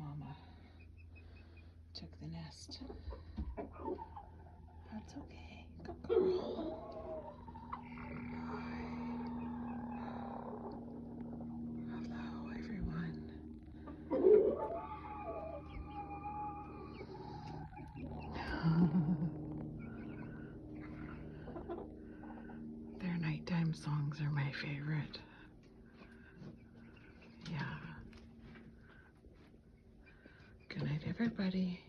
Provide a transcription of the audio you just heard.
mama took the nest. That's okay. Good girl. Hi. Hello, everyone. Their nighttime songs are my favorite. Yeah. Good night, everybody.